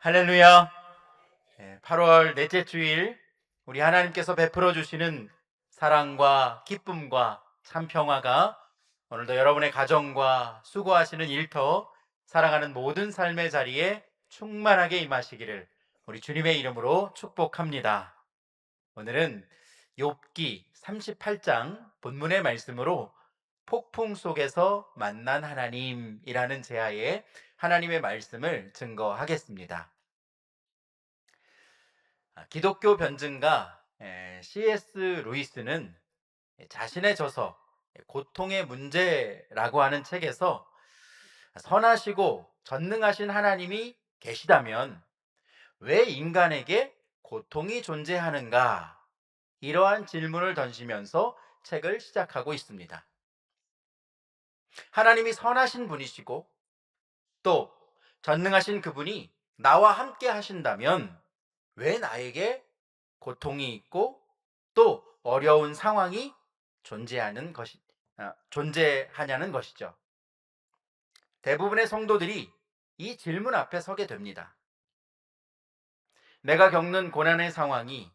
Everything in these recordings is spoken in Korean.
할렐루야. 8월 넷째 주일 우리 하나님께서 베풀어 주시는 사랑과 기쁨과 참 평화가 오늘도 여러분의 가정과 수고하시는 일터 살아가는 모든 삶의 자리에 충만하게 임하시기를 우리 주님의 이름으로 축복합니다. 오늘은 욥기 38장 본문의 말씀으로 폭풍 속에서 만난 하나님이라는 제하에 하나님의 말씀을 증거하겠습니다. 기독교 변증가 C.S. 루이스는 자신의 저서 고통의 문제라고 하는 책에서 선하시고 전능하신 하나님이 계시다면 왜 인간에게 고통이 존재하는가? 이러한 질문을 던지면서 책을 시작하고 있습니다. 하나님이 선하신 분이시고 또 전능하신 그분이 나와 함께 하신다면 왜 나에게 고통이 있고 또 어려운 상황이 존재하냐는 것이죠. 대부분의 성도들이 이 질문 앞에 서게 됩니다. 내가 겪는 고난의 상황이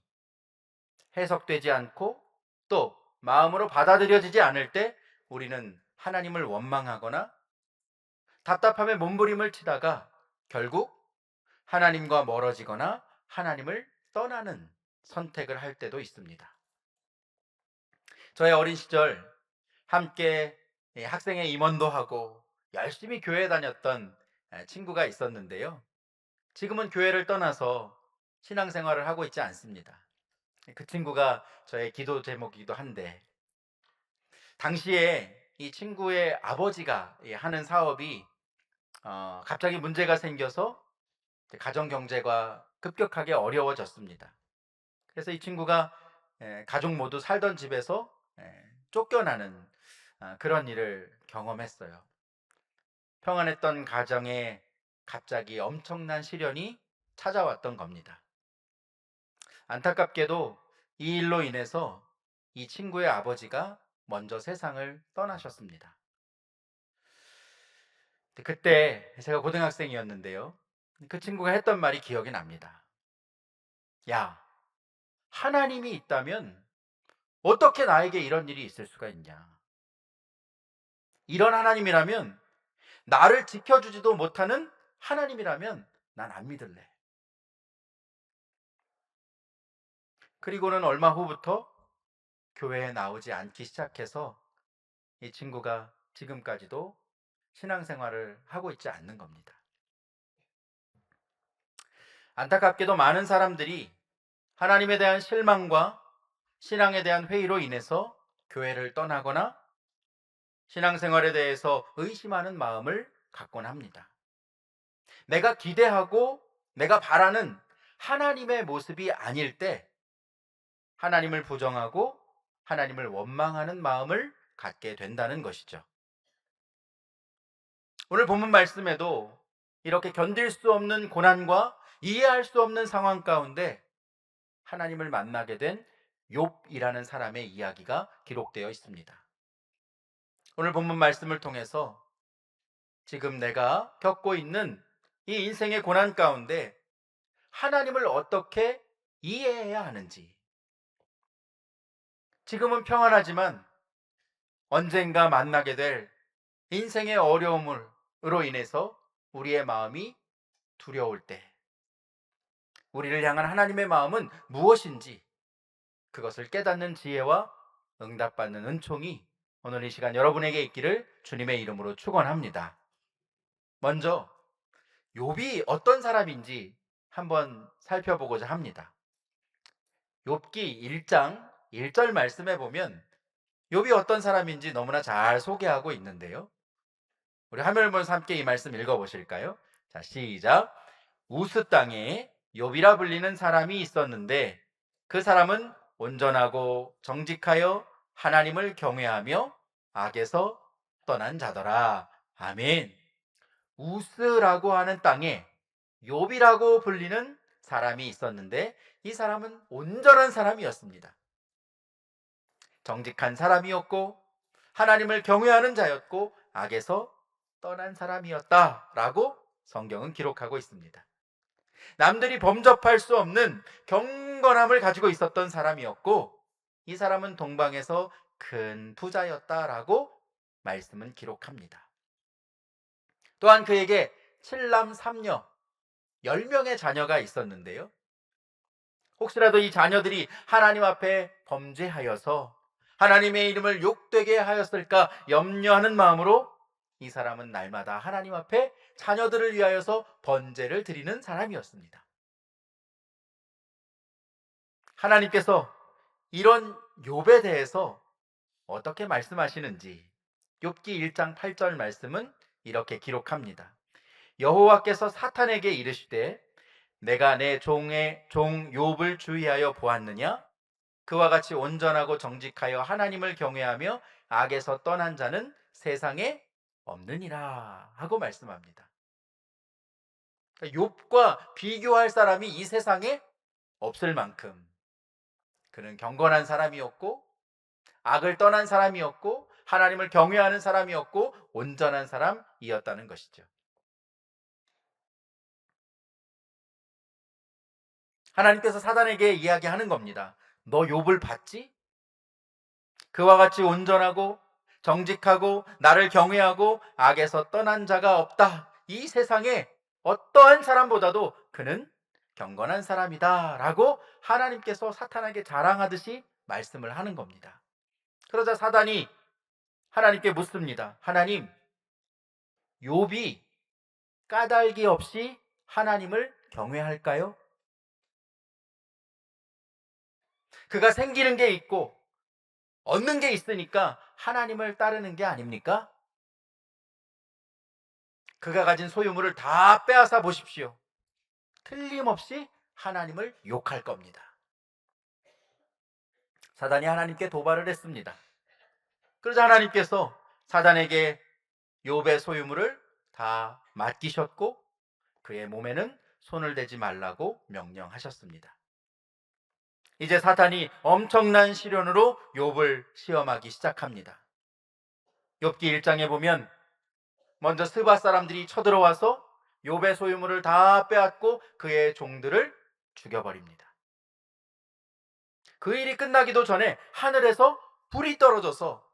해석되지 않고 또 마음으로 받아들여지지 않을 때 우리는 하나님을 원망하거나 답답함에 몸부림을 치다가 결국 하나님과 멀어지거나 하나님을 떠나는 선택을 할 때도 있습니다. 저의 어린 시절 함께 학생회 임원도 하고 열심히 교회 다녔던 친구가 있었는데요. 지금은 교회를 떠나서 신앙생활을 하고 있지 않습니다. 그 친구가 저의 기도 제목이기도 한데, 당시에 이 친구의 아버지가 하는 사업이 갑자기 문제가 생겨서 가정 경제가 급격하게 어려워졌습니다. 그래서 이 친구가 가족 모두 살던 집에서 쫓겨나는 그런 일을 경험했어요. 평안했던 가정에 갑자기 엄청난 시련이 찾아왔던 겁니다. 안타깝게도 이 일로 인해서 이 친구의 아버지가 먼저 세상을 떠나셨습니다. 그때 제가 고등학생이었는데요. 그 친구가 했던 말이 기억이 납니다. 야, 하나님이 있다면 어떻게 나에게 이런 일이 있을 수가 있냐? 이런 하나님이라면, 나를 지켜주지도 못하는 하나님이라면 난 안 믿을래. 그리고는 얼마 후부터 교회에 나오지 않기 시작해서 이 친구가 지금까지도 신앙생활을 하고 있지 않는 겁니다. 안타깝게도 많은 사람들이 하나님에 대한 실망과 신앙에 대한 회의로 인해서 교회를 떠나거나 신앙생활에 대해서 의심하는 마음을 갖곤 합니다. 내가 기대하고 내가 바라는 하나님의 모습이 아닐 때 하나님을 부정하고 하나님을 원망하는 마음을 갖게 된다는 것이죠. 오늘 본문 말씀에도 이렇게 견딜 수 없는 고난과 이해할 수 없는 상황 가운데 하나님을 만나게 된 욥이라는 사람의 이야기가 기록되어 있습니다. 오늘 본문 말씀을 통해서 지금 내가 겪고 있는 이 인생의 고난 가운데 하나님을 어떻게 이해해야 하는지, 지금은 평안하지만 언젠가 만나게 될 인생의 어려움으로 인해서 우리의 마음이 두려울 때 우리를 향한 하나님의 마음은 무엇인지 그것을 깨닫는 지혜와 응답받는 은총이 오늘 이 시간 여러분에게 있기를 주님의 이름으로 축원합니다. 먼저 욥이 어떤 사람인지 한번 살펴보고자 합니다. 욥기 1장 1절 말씀에 보면 욥이 어떤 사람인지 너무나 잘 소개하고 있는데요. 우리 화면을 보면서 함께 이 말씀 읽어보실까요? 자, 시작. 우스 땅에 욥이라 불리는 사람이 있었는데 그 사람은 온전하고 정직하여 하나님을 경외하며 악에서 떠난 자더라. 아멘. 우스라고 하는 땅에 욥이라고 불리는 사람이 있었는데 이 사람은 온전한 사람이었습니다. 정직한 사람이었고 하나님을 경외하는 자였고 악에서 떠난 사람이었다라고 성경은 기록하고 있습니다. 남들이 범접할 수 없는 경건함을 가지고 있었던 사람이었고, 이 사람은 동방에서 큰 부자였다라고 말씀은 기록합니다. 또한 그에게 7남 3녀 10명의 자녀가 있었는데요. 혹시라도 이 자녀들이 하나님 앞에 범죄하여서 하나님의 이름을 욕되게 하였을까 염려하는 마음으로 이 사람은 날마다 하나님 앞에 자녀들을 위하여서 번제를 드리는 사람이었습니다. 하나님께서 이런 욥에 대해서 어떻게 말씀하시는지 욥기 1장 8절 말씀은 이렇게 기록합니다. 여호와께서 사탄에게 이르시되 내가 내 종의 종 욥을 주의하여 보았느냐? 그와 같이 온전하고 정직하여 하나님을 경외하며 악에서 떠난 자는 세상에 없느니라 하고 말씀합니다. 욥과 비교할 사람이 이 세상에 없을 만큼 그는 경건한 사람이었고 악을 떠난 사람이었고 하나님을 경외하는 사람이었고 온전한 사람이었다는 것이죠. 하나님께서 사단에게 이야기하는 겁니다. 너 욥을 봤지? 그와 같이 온전하고 정직하고 나를 경외하고 악에서 떠난 자가 없다. 이 세상에 어떠한 사람보다도 그는 경건한 사람이다 라고 하나님께서 사탄에게 자랑하듯이 말씀을 하는 겁니다. 그러자 사단이 하나님께 묻습니다. 하나님, 욥이 까닭이 없이 하나님을 경외할까요? 그가 생기는 게 있고 얻는 게 있으니까 하나님을 따르는 게 아닙니까? 그가 가진 소유물을 다 빼앗아 보십시오. 틀림없이 하나님을 욕할 겁니다. 사단이 하나님께 도발을 했습니다. 그러자 하나님께서 사단에게 욥의 소유물을 다 맡기셨고 그의 몸에는 손을 대지 말라고 명령하셨습니다. 이제 사탄이 엄청난 시련으로 욥을 시험하기 시작합니다. 욥기 1장에 보면 먼저 스바 사람들이 쳐들어와서 욥의 소유물을 다 빼앗고 그의 종들을 죽여버립니다. 그 일이 끝나기도 전에 하늘에서 불이 떨어져서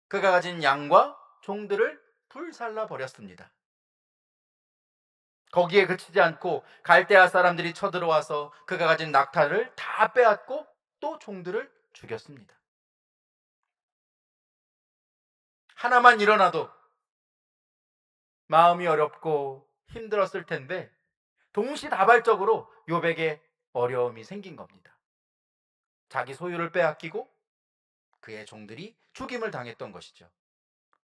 그가 가진 양과 종들을 불살라 버렸습니다. 거기에 그치지 않고 갈대아 사람들이 쳐들어와서 그가 가진 낙타를 다 빼앗고 또 종들을 죽였습니다. 하나만 일어나도 마음이 어렵고 힘들었을 텐데 동시다발적으로 욥에게 어려움이 생긴 겁니다. 자기 소유를 빼앗기고 그의 종들이 죽임을 당했던 것이죠.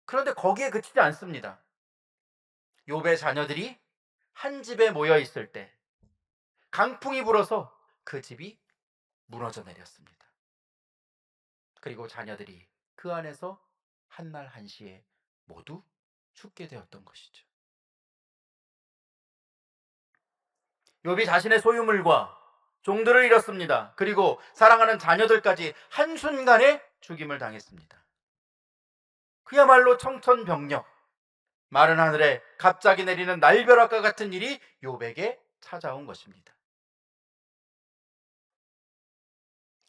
그런데 거기에 그치지 않습니다. 욥의 자녀들이 한 집에 모여 있을 때 강풍이 불어서 그 집이 무너져 내렸습니다. 그리고 자녀들이 그 안에서 한날 한시에 모두 죽게 되었던 것이죠. 욥이 자신의 소유물과 종들을 잃었습니다. 그리고 사랑하는 자녀들까지 한순간에 죽임을 당했습니다. 그야말로 청천벽력, 마른 하늘에 갑자기 내리는 날벼락과 같은 일이 욥에게 찾아온 것입니다.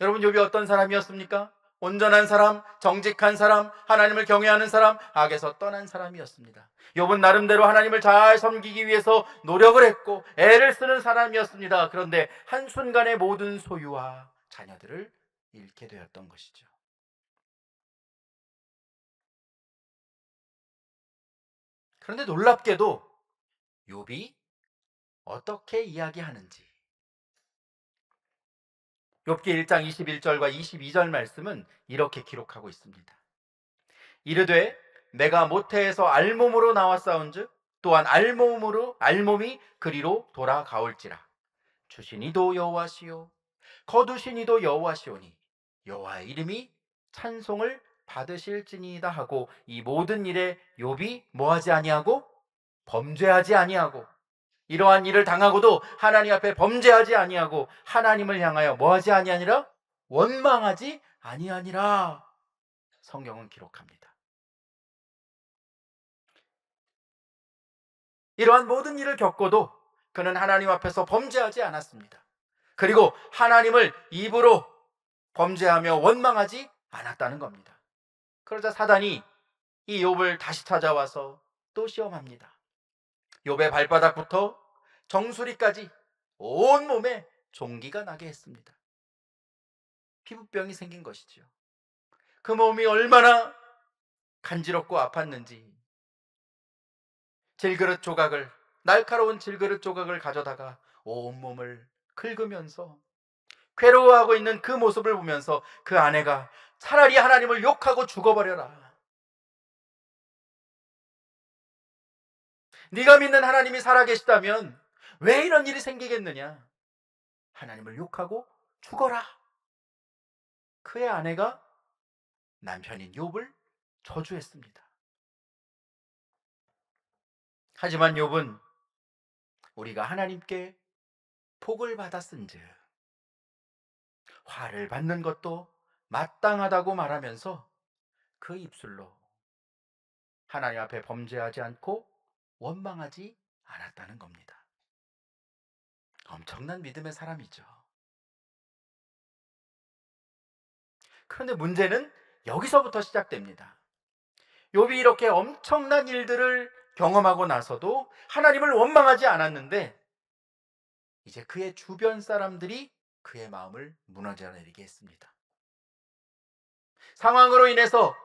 여러분, 욥이 어떤 사람이었습니까? 온전한 사람, 정직한 사람, 하나님을 경외하는 사람, 악에서 떠난 사람이었습니다. 욥은 나름대로 하나님을 잘 섬기기 위해서 노력을 했고 애를 쓰는 사람이었습니다. 그런데 한순간에 모든 소유와 자녀들을 잃게 되었던 것이죠. 그런데 놀랍게도 욥이 어떻게 이야기하는지 욥기 1장 21절과 22절 말씀은 이렇게 기록하고 있습니다. 이르되 내가 모태에서 알몸으로 나왔사온즉 또한 알몸이 그리로 돌아가올지라. 주시니도 여호와시요 거두시니도 여호와시오니 여호와의 이름이 찬송을 받으실지니이다 하고 이 모든 일에 욥이 뭐하지 아니하고 범죄하지 아니하고 이러한 일을 당하고도 하나님 앞에 범죄하지 아니하고 하나님을 향하여 뭐하지 아니하니라 원망하지 아니하니라 성경은 기록합니다. 이러한 모든 일을 겪고도 그는 하나님 앞에서 범죄하지 않았습니다. 그리고 하나님을 입으로 범죄하며 원망하지 않았다는 겁니다. 그러자 사단이 이 욥을 다시 찾아와서 또 시험합니다. 욥의 발바닥부터 정수리까지 온몸에 종기가 나게 했습니다. 피부병이 생긴 것이죠. 그 몸이 얼마나 간지럽고 아팠는지 날카로운 질그릇 조각을 가져다가 온몸을 긁으면서 괴로워하고 있는 그 모습을 보면서 그 아내가 차라리 하나님을 욕하고 죽어버려라. 네가 믿는 하나님이 살아계시다면 왜 이런 일이 생기겠느냐? 하나님을 욕하고 죽어라. 그의 아내가 남편인 욥을 저주했습니다. 하지만 욥은 우리가 하나님께 복을 받았은즉 화를 받는 것도 마땅하다고 말하면서 그 입술로 하나님 앞에 범죄하지 않고 원망하지 않았다는 겁니다. 엄청난 믿음의 사람이죠. 그런데 문제는 여기서부터 시작됩니다. 욥이 이렇게 엄청난 일들을 경험하고 나서도 하나님을 원망하지 않았는데 이제 그의 주변 사람들이 그의 마음을 무너져 내리게 했습니다. 상황으로 인해서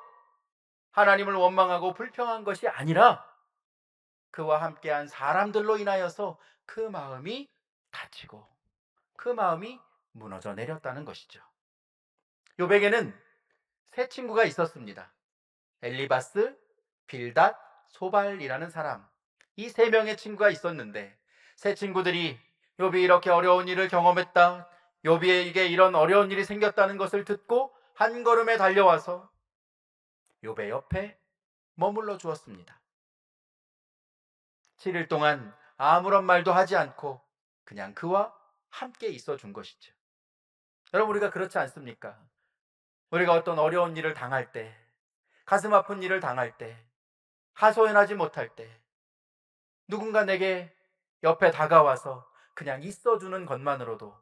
하나님을 원망하고 불평한 것이 아니라 그와 함께한 사람들로 인하여서 그 마음이 다치고 그 마음이 무너져 내렸다는 것이죠. 욥에게는 세 친구가 있었습니다. 엘리바스, 빌닷, 소발이라는 사람. 이 세 명의 친구가 있었는데 세 친구들이 욥이 이렇게 어려운 일을 경험했다, 욥에게 이런 어려운 일이 생겼다는 것을 듣고 한 걸음에 달려와서 욥의 옆에 머물러 주었습니다. 7일 동안 아무런 말도 하지 않고 그냥 그와 함께 있어 준 것이죠. 여러분, 우리가 그렇지 않습니까? 우리가 어떤 어려운 일을 당할 때, 가슴 아픈 일을 당할 때, 하소연하지 못할 때 누군가 내게 옆에 다가와서 그냥 있어주는 것만으로도,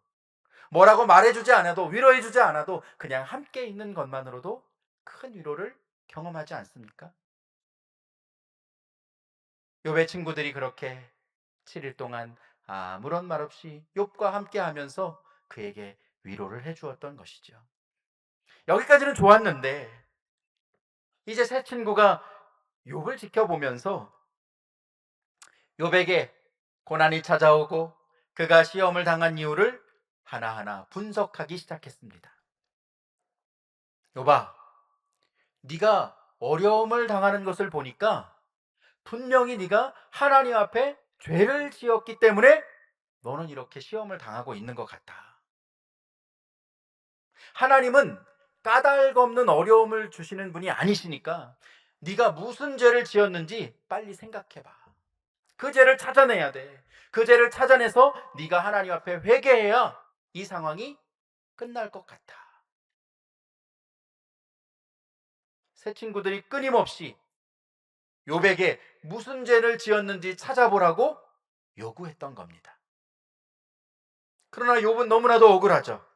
뭐라고 말해주지 않아도, 위로해주지 않아도 그냥 함께 있는 것만으로도 큰 위로를 경험하지 않습니까? 욥의 친구들이 그렇게 7일 동안 아무런 말 없이 욥과 함께 하면서 그에게 위로를 해주었던 것이죠. 여기까지는 좋았는데 이제 새 친구가 욥을 지켜보면서 욥에게 고난이 찾아오고 그가 시험을 당한 이유를 하나하나 분석하기 시작했습니다. 욥아, 네가 어려움을 당하는 것을 보니까 분명히 네가 하나님 앞에 죄를 지었기 때문에 너는 이렇게 시험을 당하고 있는 것 같아. 하나님은 까닭 없는 어려움을 주시는 분이 아니시니까 네가 무슨 죄를 지었는지 빨리 생각해봐. 그 죄를 찾아내야 돼. 그 죄를 찾아내서 네가 하나님 앞에 회개해야 이 상황이 끝날 것 같아. 새 친구들이 끊임없이 욥에게 무슨 죄를 지었는지 찾아보라고 요구했던 겁니다. 그러나 욥은 너무나도 억울하죠.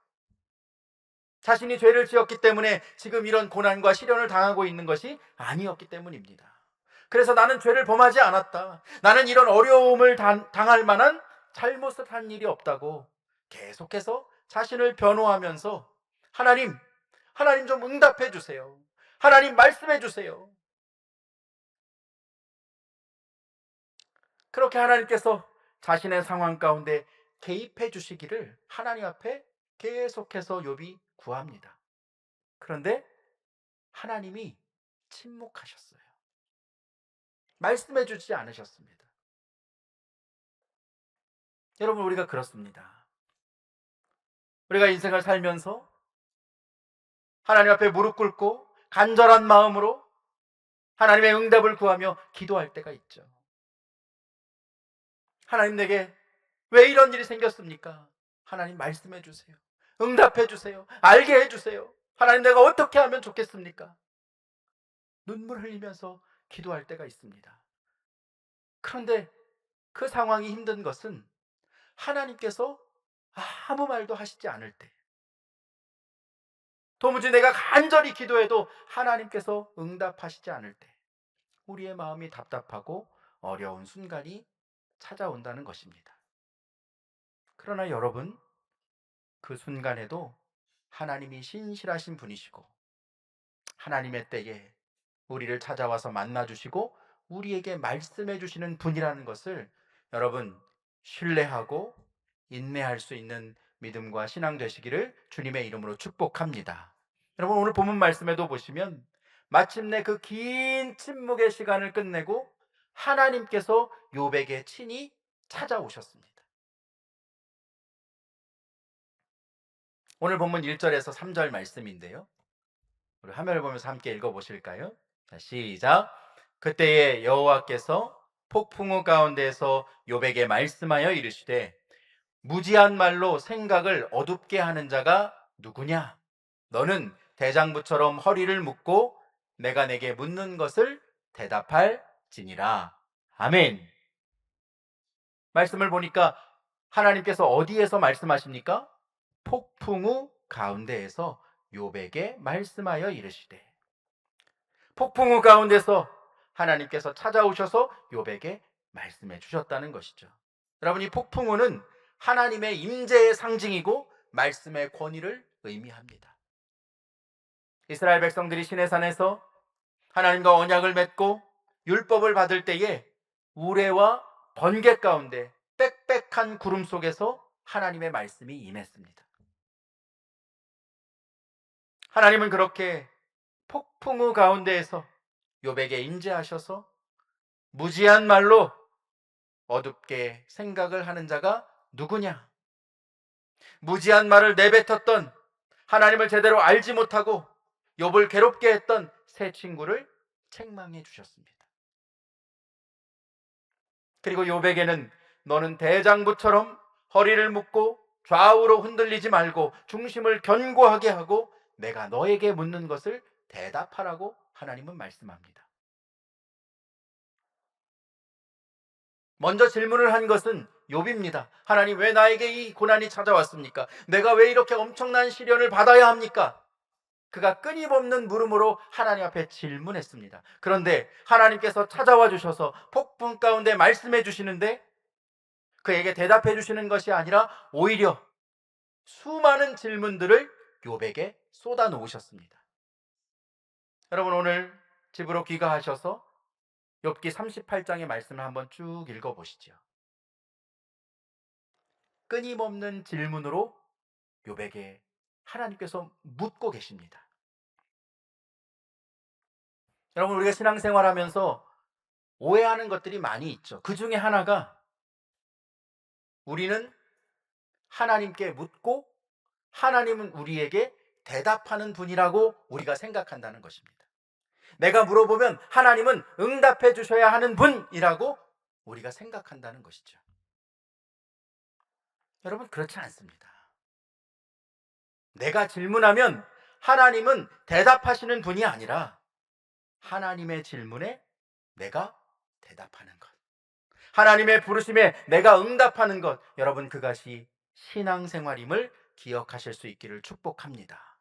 자신이 죄를 지었기 때문에 지금 이런 고난과 시련을 당하고 있는 것이 아니었기 때문입니다. 그래서 나는 죄를 범하지 않았다, 나는 이런 어려움을 당할 만한 잘못을 한 일이 없다고 계속해서 자신을 변호하면서 하나님 좀 응답해 주세요. 하나님 말씀해 주세요. 그렇게 하나님께서 자신의 상황 가운데 개입해 주시기를 하나님 앞에 계속해서 욥이 구합니다. 그런데 하나님이 침묵하셨어요. 말씀해 주지 않으셨습니다. 여러분, 우리가 그렇습니다. 우리가 인생을 살면서 하나님 앞에 무릎 꿇고 간절한 마음으로 하나님의 응답을 구하며 기도할 때가 있죠. 하나님, 내게 왜 이런 일이 생겼습니까? 하나님 말씀해 주세요. 응답해 주세요. 알게 해 주세요. 하나님, 내가 어떻게 하면 좋겠습니까? 눈물 흘리면서 기도할 때가 있습니다. 그런데 그 상황이 힘든 것은 하나님께서 아무 말도 하시지 않을 때, 도무지 내가 간절히 기도해도 하나님께서 응답하시지 않을 때, 우리의 마음이 답답하고 어려운 순간이 찾아온다는 것입니다. 그러나 여러분, 그 순간에도 하나님이 신실하신 분이시고 하나님의 때에 우리를 찾아와서 만나주시고 우리에게 말씀해 주시는 분이라는 것을 여러분 신뢰하고 인내할 수 있는 믿음과 신앙 되시기를 주님의 이름으로 축복합니다. 여러분, 오늘 본문 말씀에도 보시면 마침내 그 긴 침묵의 시간을 끝내고 하나님께서 욥에게 친히 찾아오셨습니다. 오늘 본문 1절에서 3절 말씀인데요, 우리 화면을 보면서 함께 읽어보실까요? 자, 시작. 그때에 여호와께서 폭풍우 가운데에서 욥에게 말씀하여 이르시되 무지한 말로 생각을 어둡게 하는 자가 누구냐? 너는 대장부처럼 허리를 묶고 내가 내게 묻는 것을 대답할지니라. 아멘. 말씀을 보니까 하나님께서 어디에서 말씀하십니까? 폭풍우 가운데에서 욥에게 말씀하여 이르시되, 폭풍우 가운데서 하나님께서 찾아오셔서 욥에게 말씀해 주셨다는 것이죠. 여러분, 이 폭풍우는 하나님의 임재의 상징이고 말씀의 권위를 의미합니다. 이스라엘 백성들이 시내산에서 하나님과 언약을 맺고 율법을 받을 때에 우레와 번개 가운데 빽빽한 구름 속에서 하나님의 말씀이 임했습니다. 하나님은 그렇게 폭풍우 가운데에서 욥에게 임재하셔서 무지한 말로 어둡게 생각을 하는 자가 누구냐? 무지한 말을 내뱉었던, 하나님을 제대로 알지 못하고 욥을 괴롭게 했던 세 친구를 책망해 주셨습니다. 그리고 욥에게는 너는 대장부처럼 허리를 묶고 좌우로 흔들리지 말고 중심을 견고하게 하고 내가 너에게 묻는 것을 대답하라고 하나님은 말씀합니다. 먼저 질문을 한 것은 욥입니다. 하나님, 왜 나에게 이 고난이 찾아왔습니까? 내가 왜 이렇게 엄청난 시련을 받아야 합니까? 그가 끊임없는 물음으로 하나님 앞에 질문했습니다. 그런데 하나님께서 찾아와 주셔서 폭풍 가운데 말씀해 주시는데 그에게 대답해 주시는 것이 아니라 오히려 수많은 질문들을 욥에게 쏟아 놓으셨습니다. 여러분, 오늘 집으로 귀가하셔서 욥기 38장의 말씀을 한번 쭉 읽어보시죠. 끊임없는 질문으로 욥에게 하나님께서 묻고 계십니다. 여러분, 우리가 신앙생활하면서 오해하는 것들이 많이 있죠. 그 중에 하나가 우리는 하나님께 묻고 하나님은 우리에게 대답하는 분이라고 우리가 생각한다는 것입니다. 내가 물어보면 하나님은 응답해 주셔야 하는 분이라고 우리가 생각한다는 것이죠. 여러분, 그렇지 않습니다. 내가 질문하면 하나님은 대답하시는 분이 아니라 하나님의 질문에 내가 대답하는 것, 하나님의 부르심에 내가 응답하는 것, 여러분, 그것이 신앙생활임을 기억하실 수 있기를 축복합니다.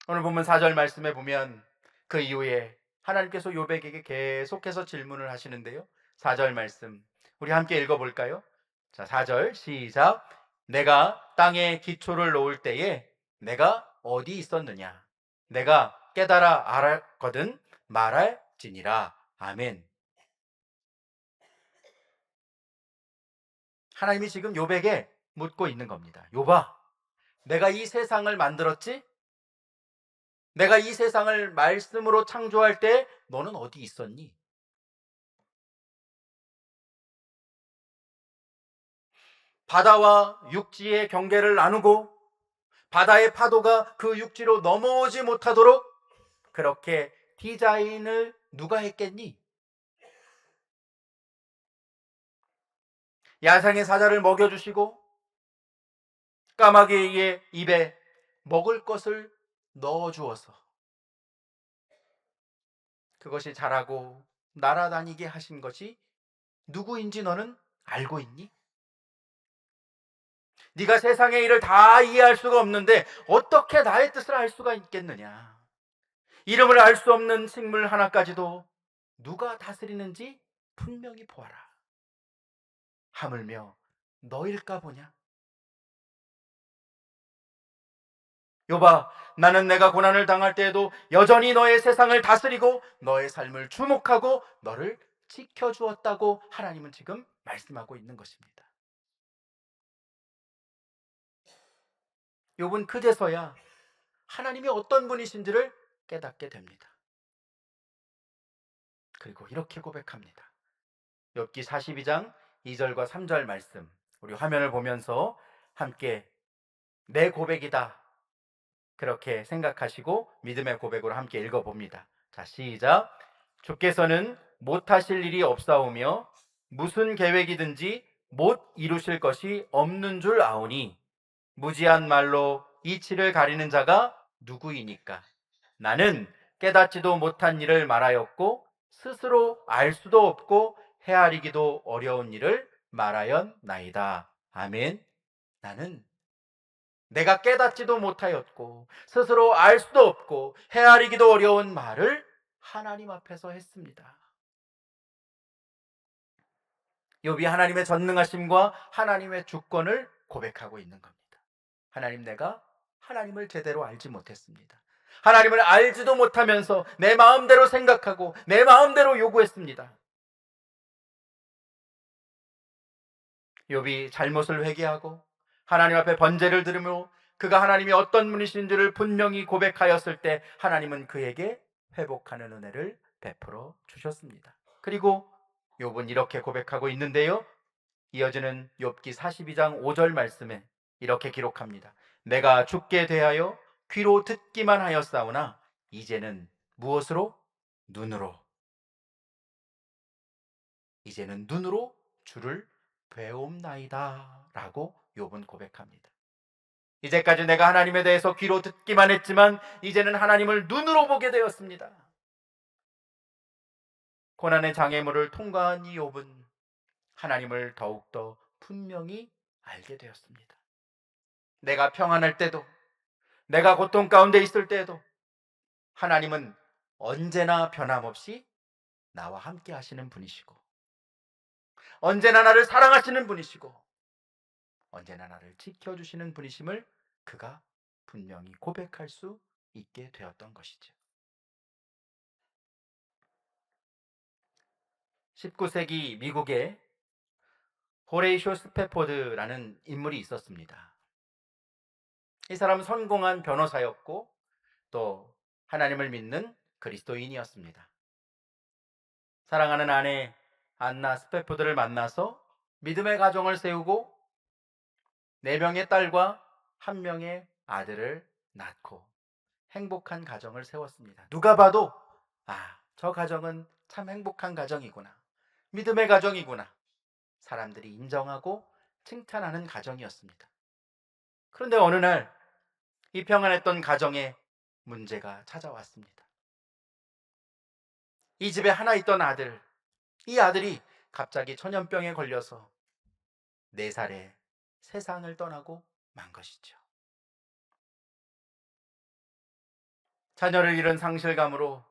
오늘 보면 4절 말씀에 보면 그 이후에 하나님께서 욥에게 계속해서 질문을 하시는데요, 4절 말씀 우리 함께 읽어볼까요? 자, 4절 시작. 내가 땅에 기초를 놓을 때에 내가 어디 있었느냐? 내가 깨달아 알았거든 말할지니라. 아멘. 하나님이 지금 욥에게 묻고 있는 겁니다. 욥아, 내가 이 세상을 만들었지? 내가 이 세상을 말씀으로 창조할 때 너는 어디 있었니? 바다와 육지의 경계를 나누고 바다의 파도가 그 육지로 넘어오지 못하도록 그렇게 디자인을 누가 했겠니? 야생의 사자를 먹여주시고 까마귀의 입에 먹을 것을 넣어주어서 그것이 자라고 날아다니게 하신 것이 누구인지 너는 알고 있니? 네가 세상의 일을 다 이해할 수가 없는데 어떻게 나의 뜻을 알 수가 있겠느냐? 이름을 알 수 없는 식물 하나까지도 누가 다스리는지 분명히 보아라. 하물며 너일까 보냐? 여봐, 나는 내가 고난을 당할 때에도 여전히 너의 세상을 다스리고 너의 삶을 주목하고 너를 지켜주었다고 하나님은 지금 말씀하고 있는 것입니다. 욥은 그제서야 하나님이 어떤 분이신지를 깨닫게 됩니다. 그리고 이렇게 고백합니다. 욥기 42장 2절과 3절 말씀, 우리 화면을 보면서 함께 내 고백이다 그렇게 생각하시고 믿음의 고백으로 함께 읽어봅니다. 자, 시작. 주께서는 못하실 일이 없사오며 무슨 계획이든지 못 이루실 것이 없는 줄 아오니 무지한 말로 이치를 가리는 자가 누구이니까. 나는 깨닫지도 못한 일을 말하였고 스스로 알 수도 없고 헤아리기도 어려운 일을 말하였나이다. 아멘. 나는 내가 깨닫지도 못하였고 스스로 알 수도 없고 헤아리기도 어려운 말을 하나님 앞에서 했습니다. 욥이 하나님의 전능하심과 하나님의 주권을 고백하고 있는 겁니다. 하나님, 내가 하나님을 제대로 알지 못했습니다. 하나님을 알지도 못하면서 내 마음대로 생각하고 내 마음대로 요구했습니다. 욥이 잘못을 회개하고 하나님 앞에 번제를 드리며 그가 하나님이 어떤 분이신지를 분명히 고백하였을 때 하나님은 그에게 회복하는 은혜를 베풀어 주셨습니다. 그리고 욥은 이렇게 고백하고 있는데요, 이어지는 욥기 42장 5절 말씀에 이렇게 기록합니다. 내가 죽게 대하여 귀로 듣기만 하였사오나 이제는 무엇으로? 눈으로. 이제는 눈으로 주를 배움나이다 라고 욥은 고백합니다. 이제까지 내가 하나님에 대해서 귀로 듣기만 했지만 이제는 하나님을 눈으로 보게 되었습니다. 고난의 장애물을 통과한 이 욥은 하나님을 더욱더 분명히 알게 되었습니다. 내가 평안할 때도, 내가 고통 가운데 있을 때에도 하나님은 언제나 변함없이 나와 함께 하시는 분이시고, 언제나 나를 사랑하시는 분이시고, 언제나 나를 지켜주시는 분이심을 그가 분명히 고백할 수 있게 되었던 것이죠. 19세기 미국에 호레이쇼 스패포드라는 인물이 있었습니다. 이 사람은 성공한 변호사였고 또 하나님을 믿는 그리스도인이었습니다. 사랑하는 아내 안나 스패포드를 만나서 믿음의 가정을 세우고 4명의 딸과 1명의 아들을 낳고 행복한 가정을 세웠습니다. 누가 봐도 저 가정은 참 행복한 가정이구나, 믿음의 가정이구나, 사람들이 인정하고 칭찬하는 가정이었습니다. 그런데 어느 날 이 평안했던 가정에 문제가 찾아왔습니다. 이 집에 하나 있던 아들, 이 아들이 갑자기 천연병에 걸려서 4살에 세상을 떠나고 만 것이죠. 자녀를 잃은 상실감으로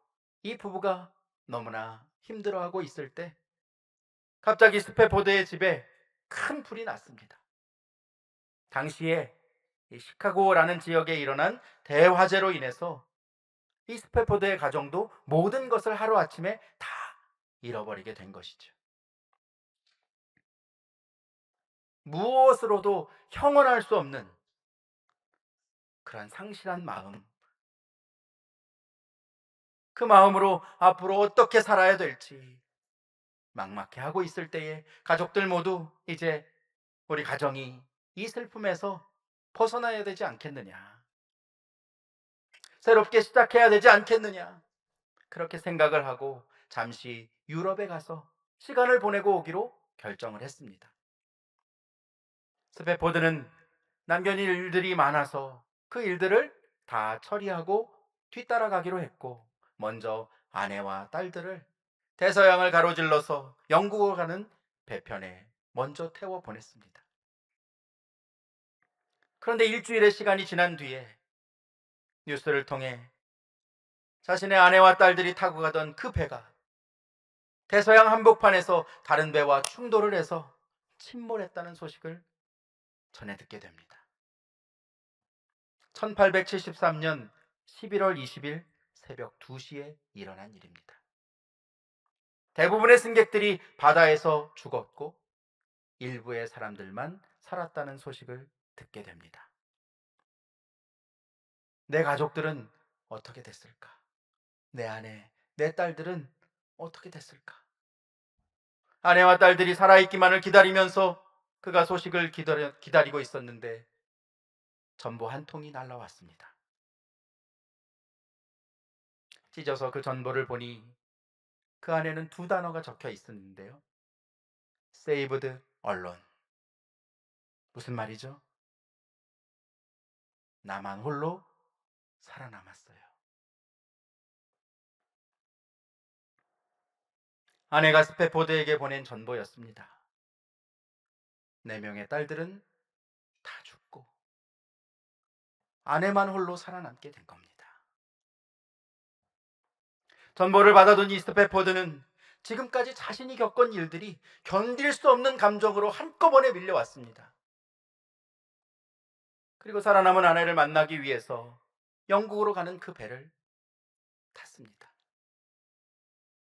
이 부부가 너무나 힘들어하고 있을 때 갑자기 스패포드의 집에 큰 불이 났습니다. 당시에 이 시카고라는 지역에 일어난 대화재로 인해서 이 스패포드의 가정도 모든 것을 하루아침에 다 잃어버리게 된 것이죠. 무엇으로도 형언할 수 없는 그런 상실한 마음, 그 마음으로 앞으로 어떻게 살아야 될지 막막해하고 있을 때에 가족들 모두 이제 우리 가정이 이 슬픔에서 벗어나야 되지 않겠느냐, 새롭게 시작해야 되지 않겠느냐, 그렇게 생각을 하고 잠시 유럽에 가서 시간을 보내고 오기로 결정을 했습니다. 스패포드는 남겨진 일들이 많아서 그 일들을 다 처리하고 뒤따라가기로 했고, 먼저 아내와 딸들을 대서양을 가로질러서 영국으로 가는 배편에 먼저 태워 보냈습니다. 그런데 일주일의 시간이 지난 뒤에 뉴스를 통해 자신의 아내와 딸들이 타고 가던 그 배가 대서양 한복판에서 다른 배와 충돌을 해서 침몰했다는 소식을 전해 듣게 됩니다. 1873년 11월 20일 새벽 2시에 일어난 일입니다. 대부분의 승객들이 바다에서 죽었고 일부의 사람들만 살았다는 소식을 듣게 됩니다. 내 가족들은 어떻게 됐을까? 내 아내, 내 딸들은 어떻게 됐을까? 아내와 딸들이 살아있기만을 기다리면서 그가 소식을 기다리고 있었는데 전보 한 통이 날라왔습니다. 찢어서 그 전보를 보니 그 안에는 두 단어가 적혀 있었는데요. Saved alone. 무슨 말이죠? 나만 홀로 살아남았어요. 아내가 스패포드에게 보낸 전보였습니다. 4명의 딸들은 다 죽고 아내만 홀로 살아남게 된 겁니다. 전보를 받아둔 이 스패포드는 지금까지 자신이 겪은 일들이 견딜 수 없는 감정으로 한꺼번에 밀려왔습니다. 그리고 살아남은 아내를 만나기 위해서 영국으로 가는 그 배를 탔습니다.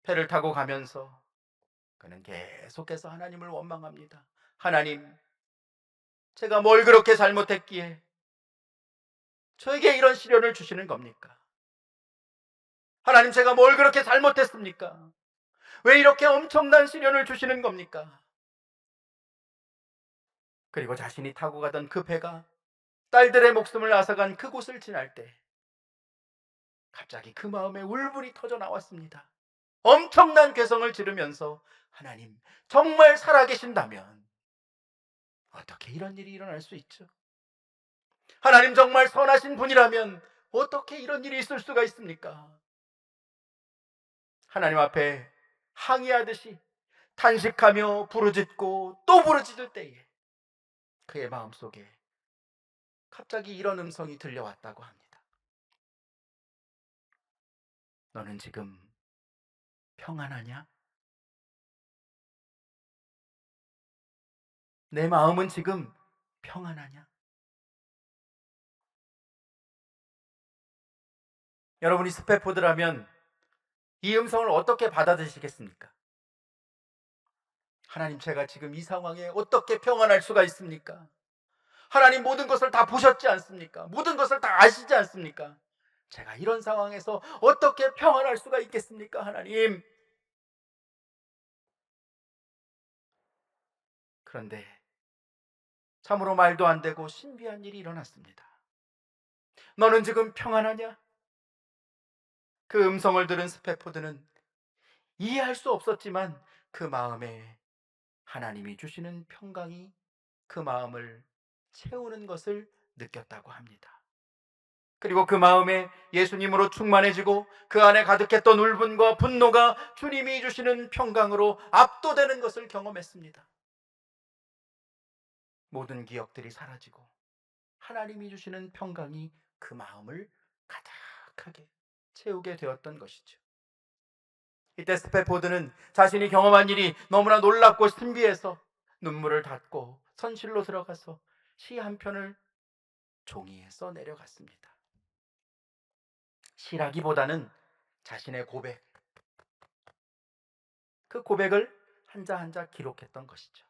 배를 타고 가면서 그는 계속해서 하나님을 원망합니다. 하나님, 제가 뭘 그렇게 잘못했기에 저에게 이런 시련을 주시는 겁니까? 하나님, 제가 뭘 그렇게 잘못했습니까? 왜 이렇게 엄청난 시련을 주시는 겁니까? 그리고 자신이 타고 가던 그 배가 딸들의 목숨을 앗아간 그곳을 지날 때 갑자기 그 마음에 울분이 터져 나왔습니다. 엄청난 괴성을 지르면서 하나님, 정말 살아계신다면 어떻게 이런 일이 일어날 수 있죠? 하나님, 정말 선하신 분이라면 어떻게 이런 일이 있을 수가 있습니까? 하나님 앞에 항의하듯이 탄식하며 부르짖고 또 부르짖을 때에 그의 마음속에 갑자기 이런 음성이 들려왔다고 합니다. 너는 지금 평안하냐? 내 마음은 지금 평안하냐? 여러분이 스패포드라면 이 음성을 어떻게 받아들이시겠습니까? 하나님, 제가 지금 이 상황에 어떻게 평안할 수가 있습니까? 하나님, 모든 것을 다 보셨지 않습니까? 모든 것을 다 아시지 않습니까? 제가 이런 상황에서 어떻게 평안할 수가 있겠습니까, 하나님? 그런데 참으로 말도 안 되고 신비한 일이 일어났습니다. 너는 지금 평안하냐? 그 음성을 들은 스패포드는 이해할 수 없었지만 그 마음에 하나님이 주시는 평강이 그 마음을 채우는 것을 느꼈다고 합니다. 그리고 그 마음에 예수님으로 충만해지고 그 안에 가득했던 울분과 분노가 주님이 주시는 평강으로 압도되는 것을 경험했습니다. 모든 기억들이 사라지고 하나님이 주시는 평강이 그 마음을 가득하게 채우게 되었던 것이죠. 이때 스패포드는 자신이 경험한 일이 너무나 놀랍고 신비해서 눈물을 닦고 선실로 들어가서 시 한 편을 종이에 써 내려갔습니다. 시라기보다는 자신의 고백, 그 고백을 한자 한자 기록했던 것이죠.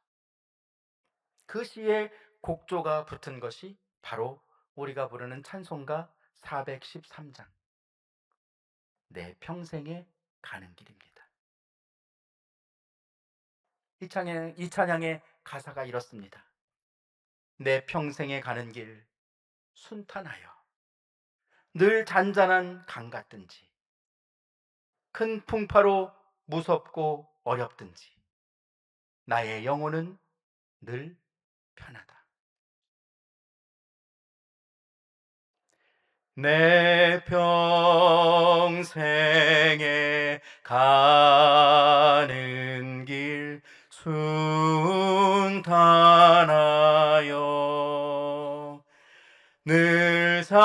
그 시에 곡조가 붙은 것이 바로 우리가 부르는 찬송가 413장, 내 평생에 가는 길입니다. 이 찬양의 가사가 이렇습니다. 내 평생에 가는 길 순탄하여 늘 잔잔한 강 같든지 큰 풍파로 무섭고 어렵든지 나의 영혼은 늘 편하다. 내 평생에 가는 길 순탄하여 늘 산산한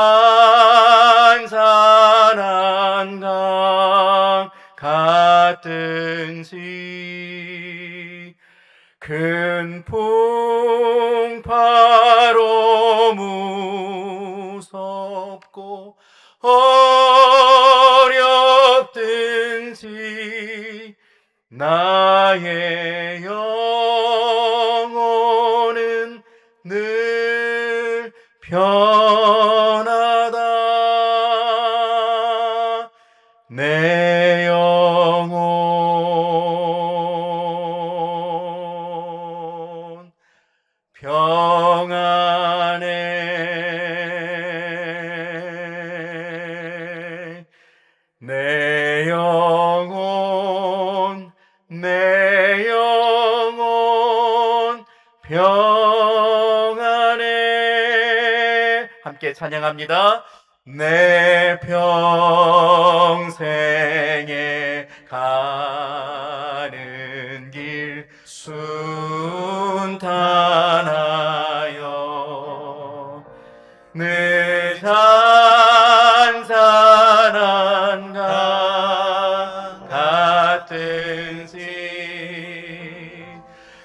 강 같은지 큰 풍파로 무섭고 어렵든지 나의 영혼은 늘 편하다. 내 영혼 평안해. 내 영혼 평안해. 함께 찬양합니다. 내 평생에 가는 길 순탄하여 늘 산산한 강 같은지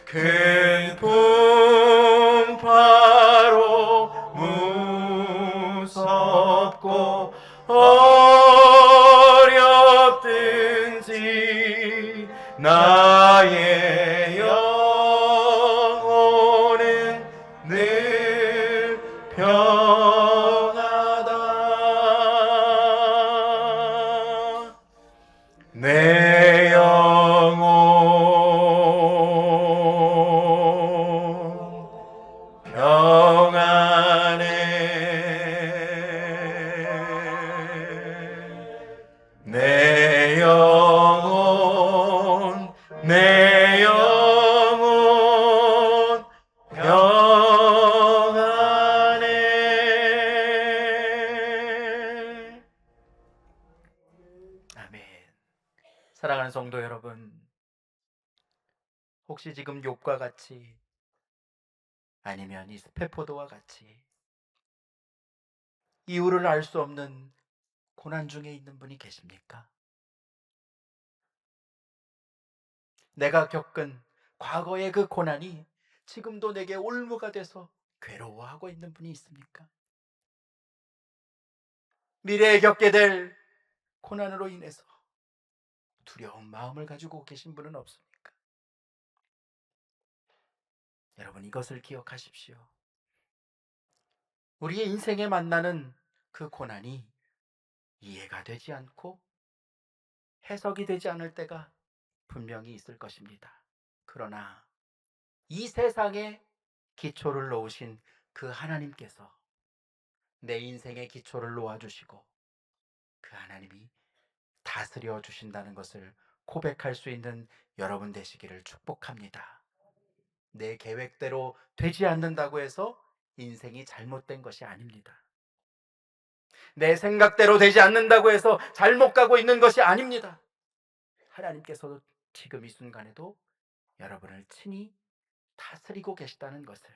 큰 풍파로 무섭고 어렵든지 나의 영혼은 늘 평하다. 내 영혼 평안해. 내 영혼 평안해. 아멘. 사랑하는 성도 여러분, 혹시 지금 욥과 같이 아니면 이 스페포드와 같이 이유를 알 수 없는 고난 중에 있는 분이 계십니까? 내가 겪은 과거의 그 고난이 지금도 내게 올무가 돼서 괴로워하고 있는 분이 있습니까? 미래에 겪게 될 고난으로 인해서 두려운 마음을 가지고 계신 분은 없습니까? 여러분, 이것을 기억하십시오. 우리의 인생에 만나는 그 고난이 이해가 되지 않고 해석이 되지 않을 때가 분명히 있을 것입니다. 그러나 이 세상에 기초를 놓으신 그 하나님께서 내 인생의 기초를 놓아주시고 그 하나님이 다스려 주신다는 것을 고백할 수 있는 여러분 되시기를 축복합니다. 내 계획대로 되지 않는다고 해서 인생이 잘못된 것이 아닙니다. 내 생각대로 되지 않는다고 해서 잘못 가고 있는 것이 아닙니다. 하나님께서도 지금 이 순간에도 여러분을 친히 다스리고 계시다는 것을,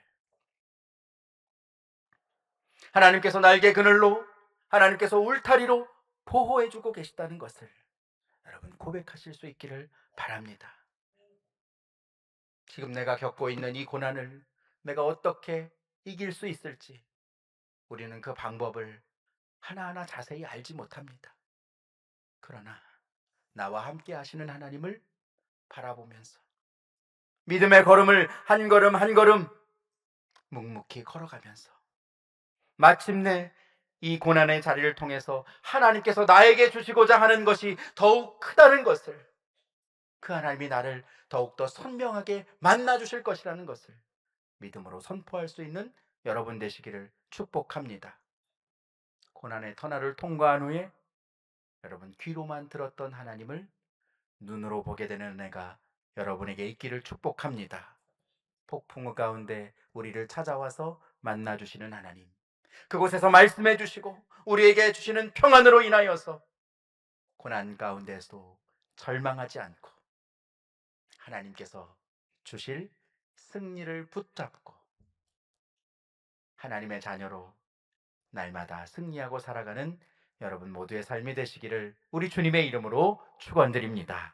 하나님께서 날개 그늘로, 하나님께서 울타리로 보호해주고 계시다는 것을 여러분 고백하실 수 있기를 바랍니다. 지금 내가 겪고 있는 이 고난을 내가 어떻게 이길 수 있을지 우리는 그 방법을 하나하나 자세히 알지 못합니다. 그러나 나와 함께 하시는 하나님을 바라보면서 믿음의 걸음을 한 걸음 한 걸음 묵묵히 걸어가면서 마침내 이 고난의 자리를 통해서 하나님께서 나에게 주시고자 하는 것이 더욱 크다는 것을, 그 하나님이 나를 더욱더 선명하게 만나 주실 것이라는 것을 믿음으로 선포할 수 있는 여러분 되시기를 축복합니다. 고난의 터널을 통과한 후에 여러분 귀로만 들었던 하나님을 눈으로 보게 되는 은혜가 여러분에게 있기를 축복합니다. 폭풍우 가운데 우리를 찾아와서 만나주시는 하나님, 그곳에서 말씀해 주시고 우리에게 주시는 평안으로 인하여서 고난 가운데서도 절망하지 않고 하나님께서 주실 승리를 붙잡고 하나님의 자녀로 날마다 승리하고 살아가는 여러분 모두의 삶이 되시기를 우리 주님의 이름으로 축원드립니다.